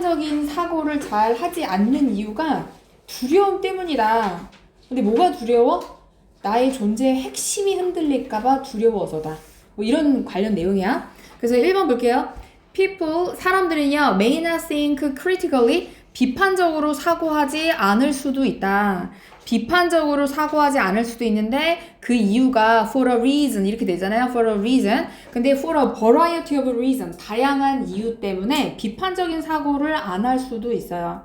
적인 사고를 잘 하지 않는 이유가 두려움 때문이다. 근데 뭐가 두려워? 나의 존재의 핵심이 흔들릴까봐 두려워서다. 뭐 이런 관련 내용이야. 그래서 1번 볼게요. People, 사람들은요, may not think critically, 비판적으로 사고하지 않을 수도 있다. 비판적으로 사고하지 않을 수도 있는데 그 이유가 for a reason 이렇게 되잖아요. for a reason. 근데 for a variety of reasons 다양한 이유 때문에 비판적인 사고를 안 할 수도 있어요.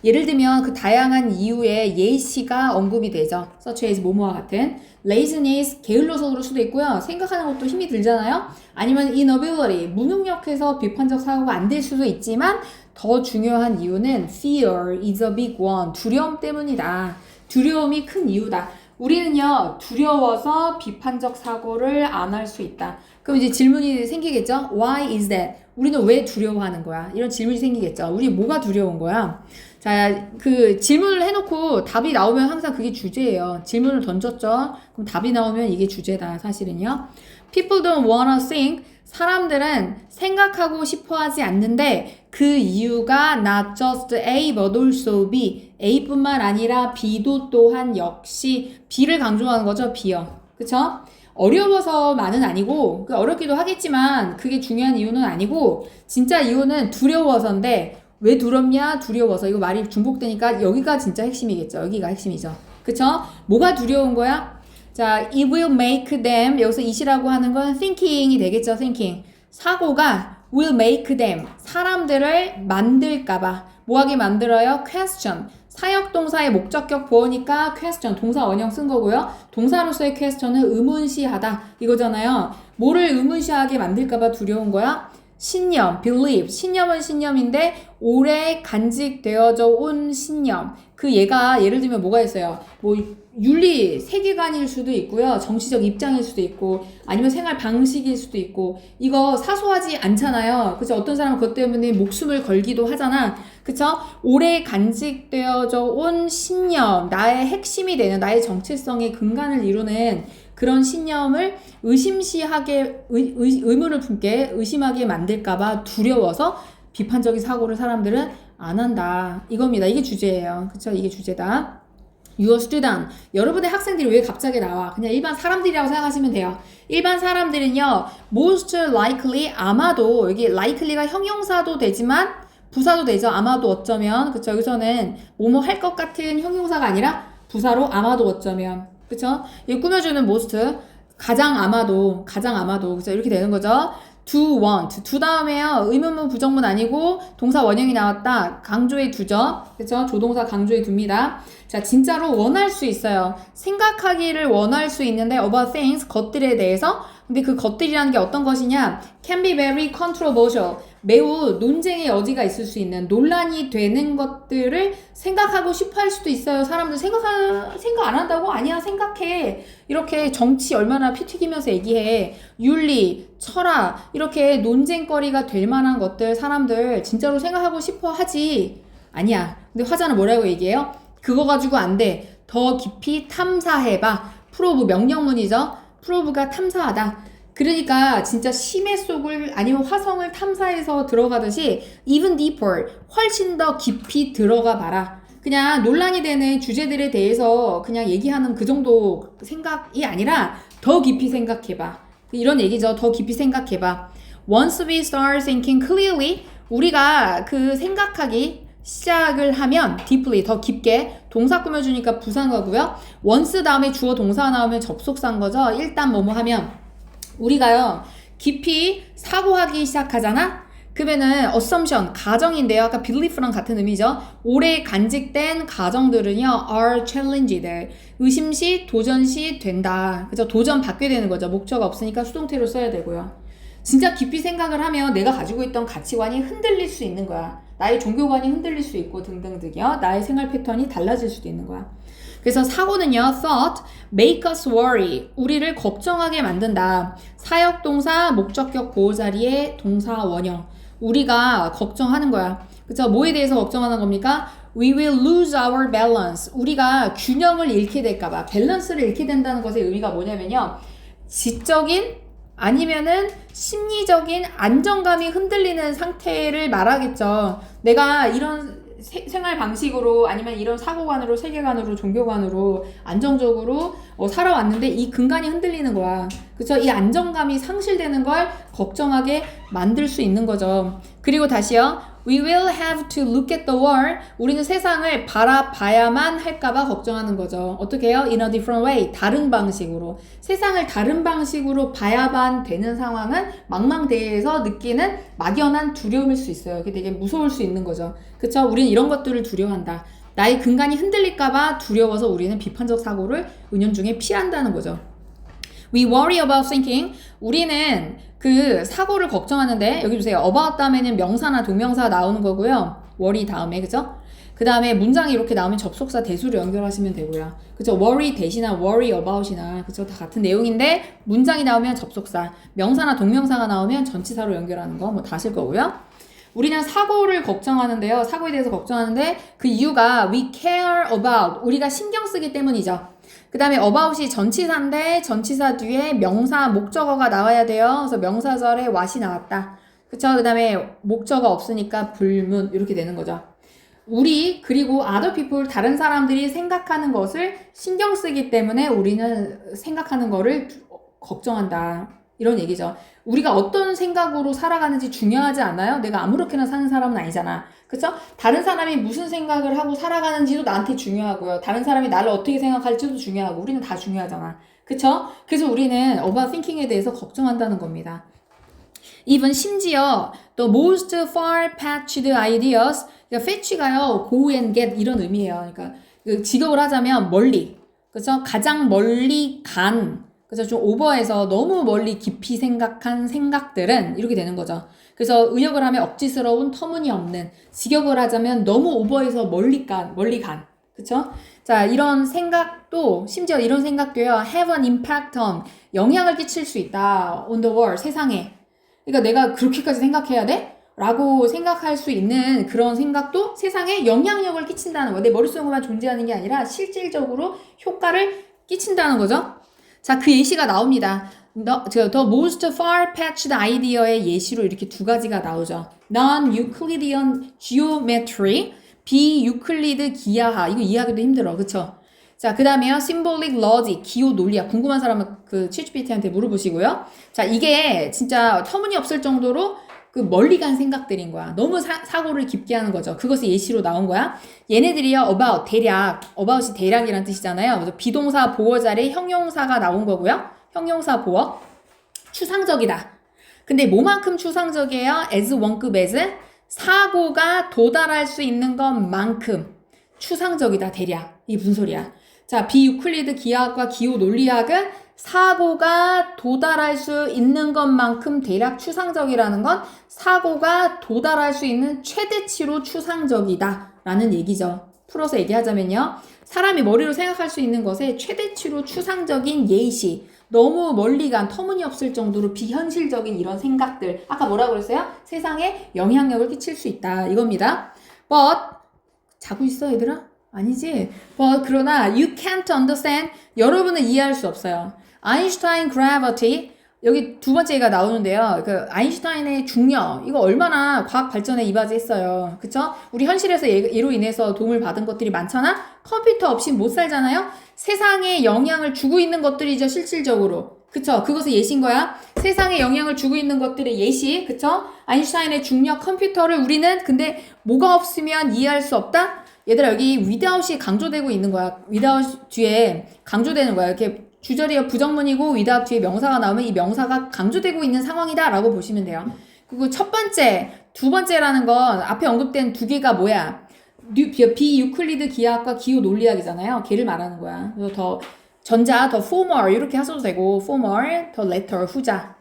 예를 들면 그 다양한 이유에 예시가 언급이 되죠. such as 뭐뭐와 같은. laziness 게을러서 그럴 수도 있고요. 생각하는 것도 힘이 들잖아요. 아니면 inability 무능력해서 비판적 사고가 안 될 수도 있지만 더 중요한 이유는 fear is a big one. 두려움 때문이다. 두려움이 큰 이유다. 우리는요, 두려워서 비판적 사고를 안 할 수 있다. 그럼 이제 질문이 생기겠죠? Why is that? 우리는 왜 두려워하는 거야? 이런 질문이 생기겠죠? 우리 뭐가 두려운 거야? 자, 그 질문을 해놓고 답이 나오면 항상 그게 주제예요. 질문을 던졌죠? 그럼 답이 나오면 이게 주제다, 사실은요. People don't wanna think. 사람들은 생각하고 싶어 하지 않는데 그 이유가 not just A but also B. A뿐만 아니라 B도 또한 역시 B를 강조하는 거죠. B요. 그쵸? 어려워서만은 아니고 어렵기도 하겠지만 그게 중요한 이유는 아니고 진짜 이유는 두려워서인데 왜 두렵냐? 두려워서. 이거 말이 중복되니까 여기가 진짜 핵심이겠죠. 여기가 핵심이죠. 그쵸? 뭐가 두려운 거야? 자, it will make them 여기서 it이라고 하는 건 thinking이 되겠죠. thinking. 사고가 will make them 사람들을 만들까봐 뭐하게 만들어요? question. 사역동사의 목적격 보어니까 question 동사 원형 쓴 거고요. 동사로서의 question은 의문시하다 이거잖아요. 뭐를 의문시하게 만들까봐 두려운 거야? 신념, believe. 신념은 신념인데 오래 간직되어져 온 신념. 그 얘가 예를 들면 뭐가 있어요? 뭐 윤리 세계관일 수도 있고요. 정치적 입장일 수도 있고 아니면 생활 방식일 수도 있고 이거 사소하지 않잖아요. 그쵸? 어떤 사람은 그것 때문에 목숨을 걸기도 하잖아. 그쵸? 오래 간직되어져 온 신념, 나의 핵심이 되는 나의 정체성의 근간을 이루는 그런 신념을 의심시하게 의문을 품게 의심하게 만들까봐 두려워서 비판적인 사고를 사람들은 안 한다. 이겁니다. 이게 주제예요. 그쵸? 이게 주제다. Your student. 여러분의 학생들이 왜 갑자기 나와? 그냥 일반 사람들이라고 생각하시면 돼요. 일반 사람들은요, most likely, 아마도, 여기 likely가 형용사도 되지만, 부사도 되죠. 아마도 어쩌면. 그쵸? 여기서는 뭐뭐 할 것 같은 형용사가 아니라, 부사로 아마도 어쩌면. 그쵸? 이 꾸며주는 most. 가장 아마도. 그쵸? 이렇게 되는 거죠. do want. do 다음에요. 의문문 부정문 아니고 동사 원형이 나왔다. 강조해 두죠. 그쵸? 조동사 강조해 둡니다. 자, 진짜로 원할 수 있어요. 생각하기를 원할 수 있는데 about things, 것들에 대해서. 근데 그 것들이라는 게 어떤 것이냐? can be very controversial. 매우 논쟁의 여지가 있을 수 있는 논란이 되는 것들을 생각하고 싶어 할 수도 있어요. 사람들 생각 안 한다고? 아니야, 생각해. 이렇게 정치 얼마나 피 튀기면서 얘기해. 윤리, 철학, 이렇게 논쟁거리가 될 만한 것들 사람들 진짜로 생각하고 싶어 하지. 아니야. 근데 화자는 뭐라고 얘기해요? 그거 가지고 안 돼. 더 깊이 탐사해봐. 프로브 명령문이죠. 프로브가 탐사하다. 그러니까 진짜 심해 속을 아니면 화성을 탐사해서 들어가듯이 even deeper, 훨씬 더 깊이 들어가 봐라. 그냥 논란이 되는 주제들에 대해서 그냥 얘기하는 그 정도 생각이 아니라 더 깊이 생각해봐. 이런 얘기죠. 더 깊이 생각해봐. Once we start thinking clearly, 우리가 그 생각하기 시작을 하면 deeply, 더 깊게 동사 꾸며주니까 부사인,거고요. once 다음에 주어 동사 나오면 접속사인 거죠. 일단 뭐뭐 하면 우리가요 깊이 사고하기 시작하잖아. 그러면은 assumption 가정인데요. 아까 belief랑 같은 의미죠. 오래 간직된 가정들은요 are challenged 의심시 도전시 된다. 그죠? 도전 받게 되는 거죠. 목적 없으니까 수동태로 써야 되고요. 진짜 깊이 생각을 하면 내가 가지고 있던 가치관이 흔들릴 수 있는 거야. 나의 종교관이 흔들릴 수 있고 등등등이요. 나의 생활 패턴이 달라질 수도 있는 거야. 그래서 사고는요, thought, make us worry. 우리를 걱정하게 만든다. 사역동사, 목적격 보호 자리에 동사 원형. 우리가 걱정하는 거야. 그쵸? 뭐에 대해서 걱정하는 겁니까? We will lose our balance. 우리가 균형을 잃게 될까봐. 밸런스를 잃게 된다는 것의 의미가 뭐냐면요. 지적인 아니면은 심리적인 안정감이 흔들리는 상태를 말하겠죠. 내가 이런 생활 방식으로 아니면 이런 사고관으로 세계관으로 종교관으로 안정적으로 살아왔는데 이 근간이 흔들리는 거야. 그쵸? 이 안정감이 상실되는 걸 걱정하게 만들 수 있는 거죠. 그리고 다시요. We will have to look at the world. 우리는 세상을 바라봐야만 할까봐 걱정하는 거죠. 어떻게 해요? In a different way. 다른 방식으로. 세상을 다른 방식으로 봐야만 되는 상황은 망망대해에서 느끼는 막연한 두려움일 수 있어요. 그게 되게 무서울 수 있는 거죠. 그쵸? 우리는 이런 것들을 두려워한다. 나의 근간이 흔들릴까봐 두려워서 우리는 비판적 사고를 은연중에 피한다는 거죠. We worry about thinking. 우리는 그 사고를 걱정하는데 여기 보세요. about 다음에는 명사나 동명사 나오는 거고요. worry 다음에 그죠? 그 다음에 문장이 이렇게 나오면 접속사 대수로 연결하시면 되고요. 그죠? worry 대신나 worry about이나 그죠? 다 같은 내용인데 문장이 나오면 접속사, 명사나 동명사가 나오면 전치사로 연결하는 거 뭐 다 하실 거고요. 우리는 사고를 걱정하는데요. 사고에 대해서 걱정하는데 그 이유가 we care about 우리가 신경 쓰기 때문이죠. 그 다음에 about이 전치사인데 전치사 뒤에 명사 목적어가 나와야 돼요. 그래서 명사절에 what이 나왔다. 그쵸? 그 다음에 목적어 없으니까 불문 이렇게 되는 거죠. 우리 그리고 other people 다른 사람들이 생각하는 것을 신경 쓰기 때문에 우리는 생각하는 거를 걱정한다. 이런 얘기죠. 우리가 어떤 생각으로 살아가는지 중요하지 않아요? 내가 아무렇게나 사는 사람은 아니잖아. 그쵸? 다른 사람이 무슨 생각을 하고 살아가는지도 나한테 중요하고요. 다른 사람이 나를 어떻게 생각할지도 중요하고 우리는 다 중요하잖아. 그쵸? 그래서 우리는 about thinking에 대해서 걱정한다는 겁니다. even 심지어 the most far-fetched ideas 그러니까 fetch가요. go and get 이런 의미예요. 그러니까 직역을 하자면 멀리 그쵸? 가장 멀리 간 그래서 좀 오버해서 너무 멀리 깊이 생각한 생각들은 이렇게 되는 거죠. 그래서 의역을 하면 억지스러운 터무니없는 직역을 하자면 너무 오버해서 멀리 간 그쵸? 자 이런 생각도 심지어 이런 생각도요 have an impact on 영향을 끼칠 수 있다 on the world 세상에 그러니까 내가 그렇게까지 생각해야 돼? 라고 생각할 수 있는 그런 생각도 세상에 영향력을 끼친다는 거예요. 내 머릿속에만 존재하는 게 아니라 실질적으로 효과를 끼친다는 거죠. 자, 그 예시가 나옵니다. The most far-fetched idea의 예시로 이렇게 두 가지가 나오죠. Non-Euclidean geometry, 비유클리드 기하학. 이거 이해하기도 힘들어. 그쵸? 자, 그 다음에요. symbolic logic, 기호 논리학. 궁금한 사람은 그 챗GPT한테 물어보시고요. 자, 이게 진짜 터무니없을 정도로 그 멀리 간 생각들인 거야. 너무 사고를 깊게 하는 거죠. 그것이 예시로 나온 거야. 얘네들이요, about, 대략, about이 대략이란 뜻이잖아요. 그래서 비동사 보어 자리에 형용사가 나온 거고요. 형용사 보어. 추상적이다. 근데 뭐만큼 추상적이에요? as 원급 as 사고가 도달할 수 있는 것만큼 추상적이다, 대략. 이게 무슨 소리야? 자, 비유클리드 기하학과 기호 논리학은 사고가 도달할 수 있는 것만큼 대략 추상적이라는 건 사고가 도달할 수 있는 최대치로 추상적이다 라는 얘기죠. 풀어서 얘기하자면요. 사람이 머리로 생각할 수 있는 것에 최대치로 추상적인 예시 너무 멀리 간 터무니없을 정도로 비현실적인 이런 생각들 아까 뭐라고 그랬어요? 세상에 영향력을 끼칠 수 있다 이겁니다. But 자고 있어 얘들아? 아니지. But 그러나 you can't understand 여러분은 이해할 수 없어요. 아인슈타인 gravity 여기 두 번째가 나오는데요. 그 아인슈타인의 중력 이거 얼마나 과학 발전에 이바지했어요. 그쵸? 우리 현실에서 얘로 인해서 도움을 받은 것들이 많잖아. 컴퓨터 없이 못 살잖아요. 세상에 영향을 주고 있는 것들이죠. 실질적으로. 그쵸? 그것은 예시인 거야. 세상에 영향을 주고 있는 것들의 예시. 그쵸? 아인슈타인의 중력 컴퓨터를 우리는 근데 뭐가 없으면 이해할 수 없다? 얘들아 여기 without이 강조되고 있는 거야. without 뒤에 강조되는 거야. 이렇게 주절이 부정문이고 without 뒤에 명사가 나오면 이 명사가 강조되고 있는 상황이다 라고 보시면 돼요. 그리고 첫 번째, 두 번째라는 건 앞에 언급된 두 개가 뭐야? 비유클리드 기하학과 기호 논리학이잖아요. 걔를 말하는 거야. 그래서 더 전자, 더 former 이렇게 하셔도 되고 former, 더 later, 후자.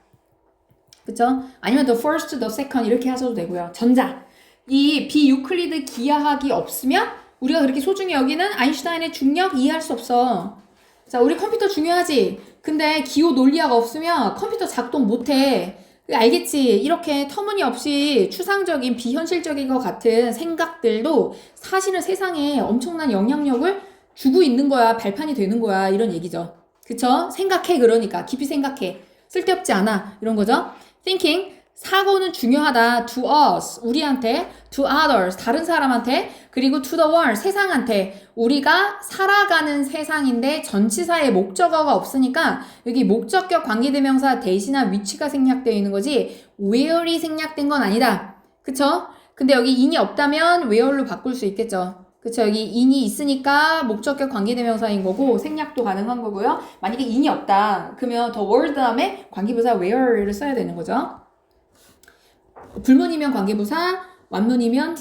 그쵸? 아니면 the first, the second 이렇게 하셔도 되고요. 전자. 이 비유클리드 기하학이 없으면 우리가 그렇게 소중히 여기는 아인슈타인의 중력 이해할 수 없어. 자, 우리 컴퓨터 중요하지? 근데 기호 논리학 없으면 컴퓨터 작동 못해. 알겠지? 이렇게 터무니없이 추상적인 비현실적인 것 같은 생각들도 사실은 세상에 엄청난 영향력을 주고 있는 거야. 발판이 되는 거야. 이런 얘기죠. 그쵸? 생각해 그러니까. 깊이 생각해. 쓸데없지 않아. 이런 거죠. thinking, 사고는 중요하다. to us, 우리한테, to others, 다른 사람한테, 그리고 to the world, 세상한테. 우리가 살아가는 세상인데 전치사의 목적어가 없으니까 여기 목적격 관계대명사 대신나 위치가 생략되어 있는 거지 where이 생략된 건 아니다. 그쵸? 근데 여기 in이 없다면 where로 바꿀 수 있겠죠. 그쵸? 여기 in이 있으니까 목적격 관계대명사인 거고 생략도 가능한 거고요. 만약에 in이 없다. 그러면 the word 다음에 관계부사 where를 써야 되는 거죠. 불문이면 관계부사, 완문이면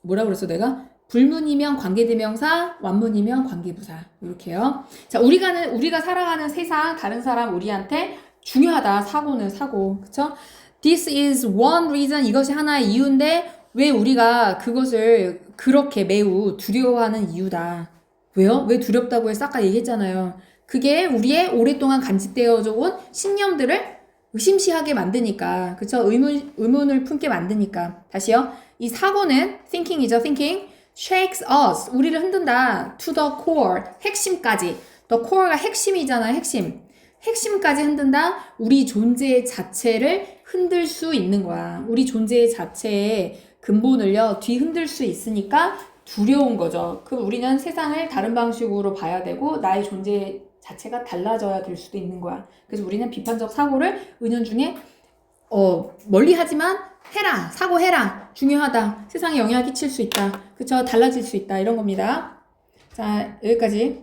뭐라 그랬어 내가? 불문이면 관계대명사, 완문이면 관계부사. 이렇게요. 자, 우리가 살아가는 세상, 다른 사람 우리한테 중요하다. 사고는 사고. 그쵸? This is one reason. 이것이 하나의 이유인데 왜 우리가 그것을 그렇게 매우 두려워하는 이유다. 왜요? 왜 두렵다고 해서 아까 얘기했잖아요. 그게 우리의 오랫동안 간직되어져 온 신념들을 의심시하게 만드니까. 그쵸? 의문을 품게 만드니까. 다시요. 이 사고는 thinking이죠. thinking. shakes us. 우리를 흔든다. to the core. 핵심까지. the core가 핵심이잖아요. 핵심까지 흔든다. 우리 존재 자체를 흔들 수 있는 거야. 우리 존재 자체의 근본을요. 뒤흔들 수 있으니까 두려운 거죠. 그럼 우리는 세상을 다른 방식으로 봐야 되고 나의 존재 자체가 달라져야 될 수도 있는 거야. 그래서 우리는 비판적 사고를 은연중에 멀리 하지만 해라. 사고해라. 중요하다. 세상에 영향을 끼칠 수 있다. 그쵸? 달라질 수 있다. 이런 겁니다. 자, 여기까지.